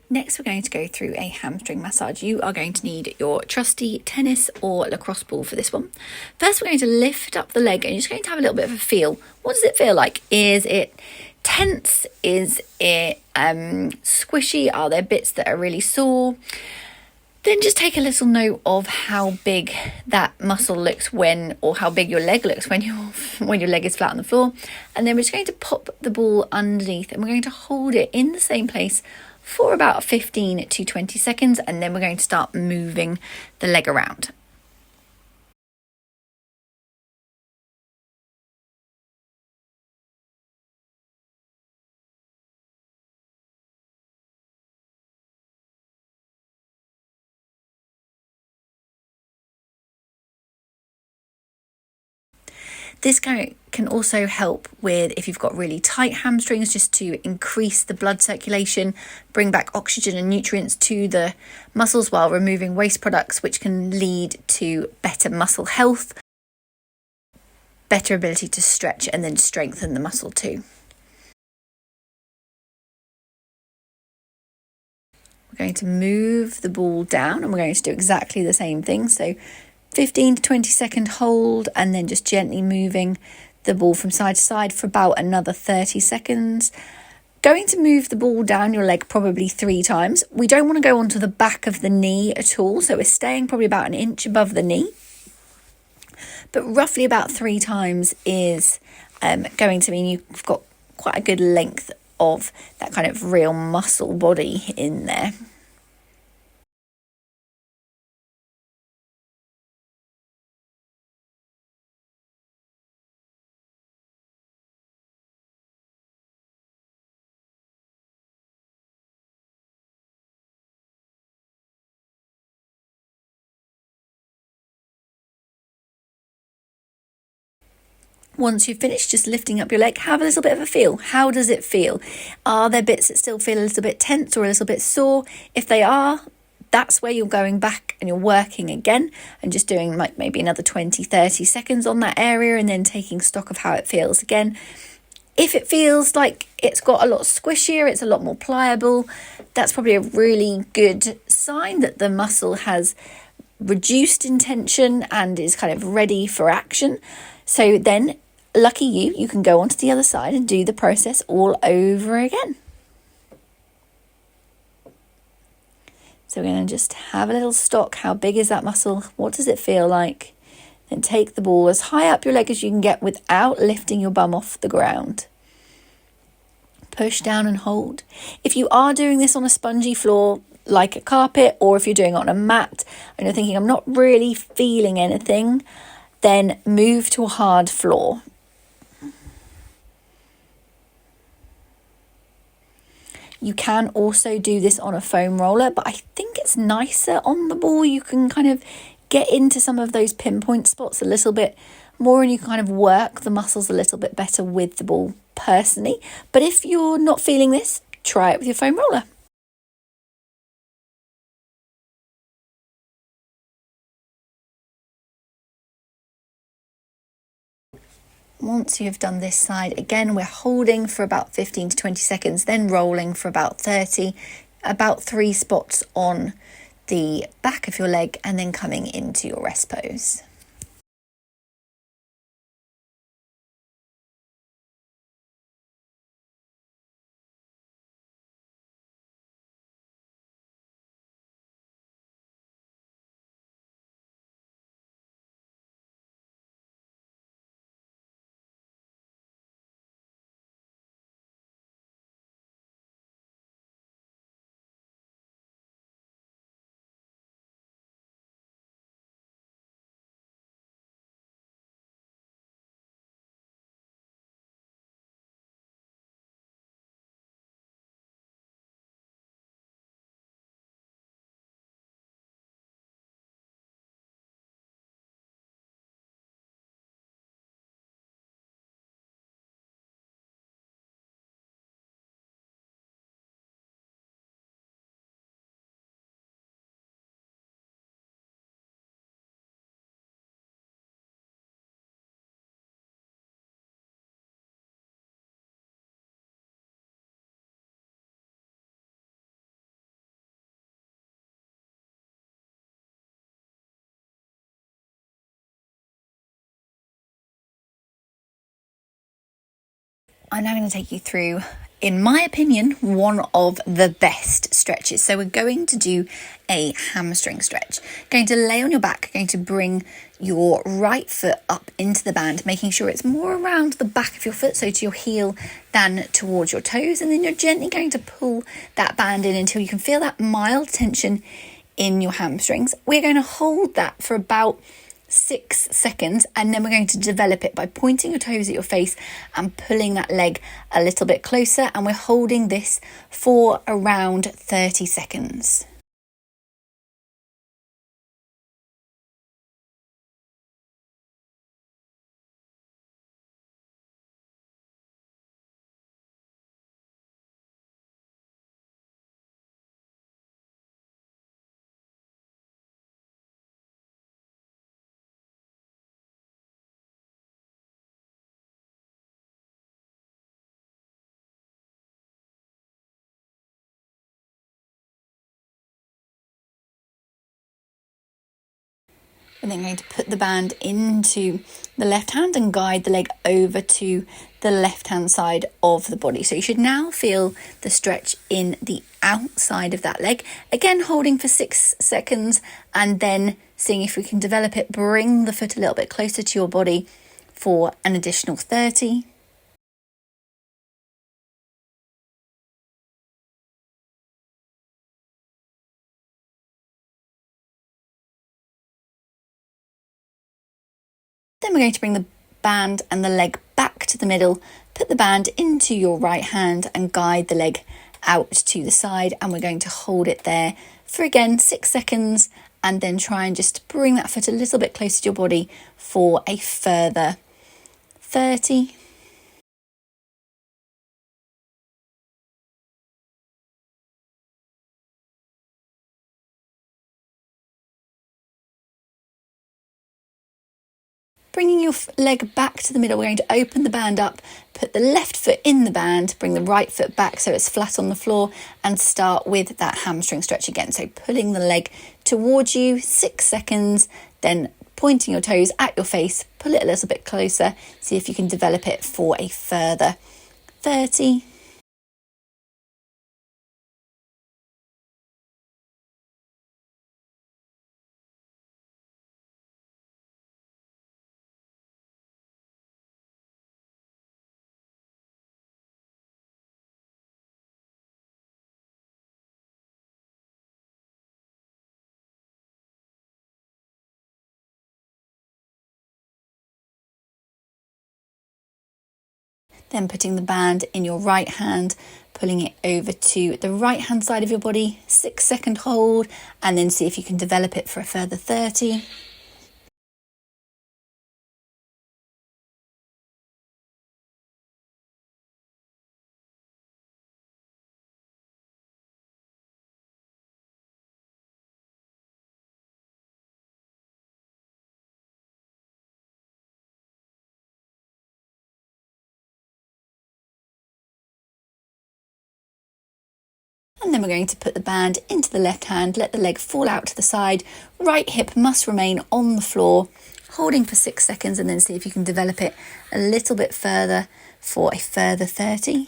Next, we're going to go through a hamstring massage. You are going to need your trusty tennis or lacrosse ball for this one. First, we're going to lift up the leg and you're just going to have a little bit of a feel. What does it feel like? Is it tense? Is it squishy? Are there bits that are really sore? Then just take a little note of how big that muscle looks or how big your leg looks when your leg is flat on the floor. And then we're just going to pop the ball underneath and we're going to hold it in the same place for about 15 to 20 seconds, and then we're going to start moving the leg around. This can also help with if you've got really tight hamstrings, just to increase the blood circulation, bring back oxygen and nutrients to the muscles while removing waste products, which can lead to better muscle health, better ability to stretch, and then strengthen the muscle too. We're going to move the ball down and we're going to do exactly the same thing. So 15 to 20 second hold, and then just gently moving the ball from side to side for about another 30 seconds. Going to move the ball down your leg probably 3 times. We don't want to go onto the back of the knee at all, so we're staying probably about an inch above the knee. But roughly about 3 times is going to mean you've got quite a good length of that kind of real muscle body in there. Once you've finished just lifting up your leg, have a little bit of a feel. How does it feel? Are there bits that still feel a little bit tense or a little bit sore? If they are, that's where you're going back and you're working again and just doing like maybe another 20-30 seconds on that area, and then taking stock of how it feels again. If it feels like it's got a lot squishier, it's a lot more pliable, that's probably a really good sign that the muscle has reduced in tension and is kind of ready for action. So then, lucky you can go onto the other side and do the process all over again. So we're going to just have a little stock. How big is that muscle? What does it feel like? Then take the ball as high up your leg as you can get without lifting your bum off the ground. Push down and hold. If you are doing this on a spongy floor like a carpet, or if you're doing it on a mat and you're thinking, I'm not really feeling anything, then move to a hard floor. You can also do this on a foam roller, but I think it's nicer on the ball. You can kind of get into some of those pinpoint spots a little bit more, and you can kind of work the muscles a little bit better with the ball personally. But if you're not feeling this, try it with your foam roller. Once you've done this side, again, we're holding for about 15 to 20 seconds, then rolling for about 30, about 3 spots on the back of your leg, and then coming into your rest pose. I'm now going to take you through, in my opinion, one of the best stretches. So we're going to do a hamstring stretch. Going to lay on your back, going to bring your right foot up into the band, making sure it's more around the back of your foot, so to your heel than towards your toes. And then you're gently going to pull that band in until you can feel that mild tension in your hamstrings. We're going to hold that for about 6 seconds, and then we're going to develop it by pointing your toes at your face and pulling that leg a little bit closer, and we're holding this for around 30 seconds. And then going to put the band into the left hand and guide the leg over to the left hand side of the body. So you should now feel the stretch in the outside of that leg. Again, holding for 6 seconds and then seeing if we can develop it. Bring the foot a little bit closer to your body for an additional 30. Then we're going to bring the band and the leg back to the middle, put the band into your right hand and guide the leg out to the side, and we're going to hold it there for again 6 seconds and then try and just bring that foot a little bit closer to your body for a further 30. Bringing your leg back to the middle, we're going to open the band up, put the left foot in the band, bring the right foot back so it's flat on the floor, and start with that hamstring stretch again. So pulling the leg towards you, 6 seconds, then pointing your toes at your face, pull it a little bit closer, see if you can develop it for a further 30. Then putting the band in your right hand, pulling it over to the right hand side of your body, 6 second hold, and then see if you can develop it for a further 30. And then we're going to put the band into the left hand, let the leg fall out to the side, right hip must remain on the floor, holding for 6 seconds, and then see if you can develop it a little bit further for a further 30.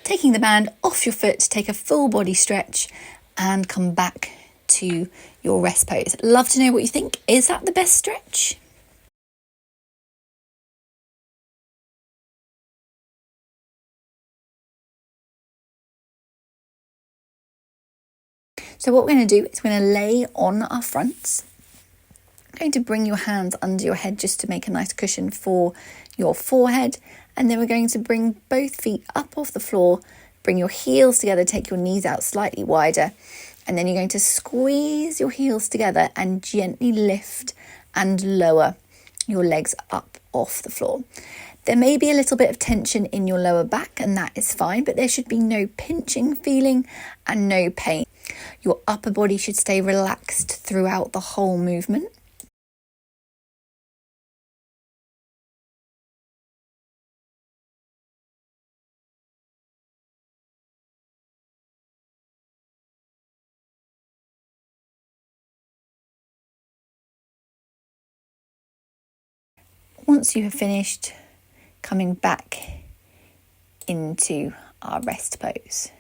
Taking the band off your foot, take a full body stretch and come back to your rest pose. Love to know what you think. Is that the best stretch? So what we're going to do is we're going to lay on our fronts. Going to bring your hands under your head just to make a nice cushion for your forehead, and then we're going to bring both feet up off the floor, bring your heels together, take your knees out slightly wider, and then you're going to squeeze your heels together and gently lift and lower your legs up off the floor. There may be a little bit of tension in your lower back, and that is fine, but there should be no pinching feeling and no pain. Your upper body should stay relaxed throughout the whole movement. Once you have finished, coming back into our rest pose.